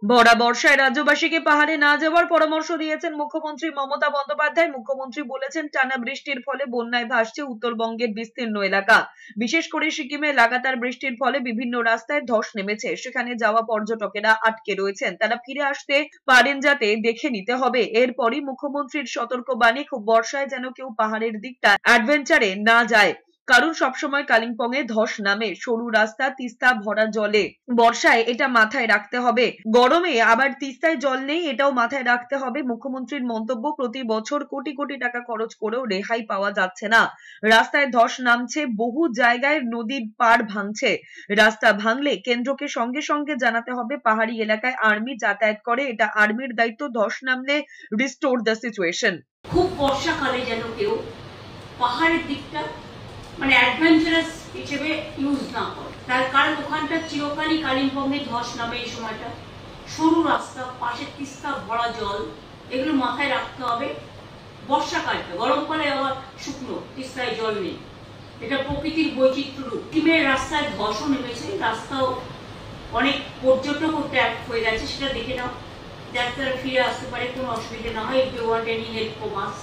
ভরা বর্ষায় রাজ্যবাসীকে পাহাড়ে না যাওয়ার পরামর্শ দিয়েছেন মুখ্যমন্ত্রী মমতা বন্দ্যোপাধ্যায়। মুখ্যমন্ত্রী বলেছেন, টানা বৃষ্টির ফলে বন্যায় ভাসছে উত্তরবঙ্গের বিস্তীর্ণ এলাকা। বিশেষ করে সিকিমে লাগাতার বৃষ্টির ফলে বিভিন্ন রাস্তায় ধস নেমেছে। সেখানে যাওয়া পর্যটকেরা আটকে রয়েছেন, তারা ফিরে আসতে পারেন যাতে দেখে নিতে হবে। এরপরই মুখ্যমন্ত্রীর সতর্কবাণী, খুব বর্ষায় যেন কেউ পাহাড়ের দিকটা অ্যাডভেঞ্চারে না যায়, কারণ সবসময় কালিম্পং এ ধস নামে, সরু রাস্তা, তিস্তা ভরা জলে। বর্ষায় এটা মাথায় রাখতে হবে। গরমে আবার তিস্তায় জল নেই, এটাও মাথায় রাখতে হবে। মুখ্যমন্ত্রীর মন্তব্য, প্রতি বছর কোটি কোটি টাকা খরচ করেও রেহাই পাওয়া যাচ্ছে না। রাস্তায় ধস নামছে, বহু জায়গায় নদীর পাড় ভাঙছে। রাস্তা ভাঙলে কেন্দ্রকে সঙ্গে সঙ্গে জানাতে হবে। পাহাড়ি এলাকায় আর্মি যাতায়াত করে, এটা আর্মির দায়িত্ব। ধস নামলে রিস্টোর দ্য সিচুয়েশন। খুব বর্ষাকালে যেন কেউ পাহাড়ের দিকটা মানে অ্যাডভেঞ্চারাস হিসেবে ইউজ না করে, তার কারণ ওখানটা চিরকালই কালিম্পংয়ে ধস নামে। এই সময়টা সরু রাস্তা, পাশে তিস্তা ভরা জল, এগুলো মাথায় রাখতে হবে। বর্ষাকালটা, গরমকালে আবার শুকনো, তিস্তায় জল নেই, এটা প্রকৃতির বৈচিত্র্য রূপ। সিকিমের রাস্তায় ধসও নেমেছে, রাস্তাও অনেক পর্যটকও ট্যাপ হয়ে গেছে, সেটা দেখে নাও, যাতে তারা ফিরে আসতে পারে, কোনো অসুবিধা না হয়। If you want any help from us,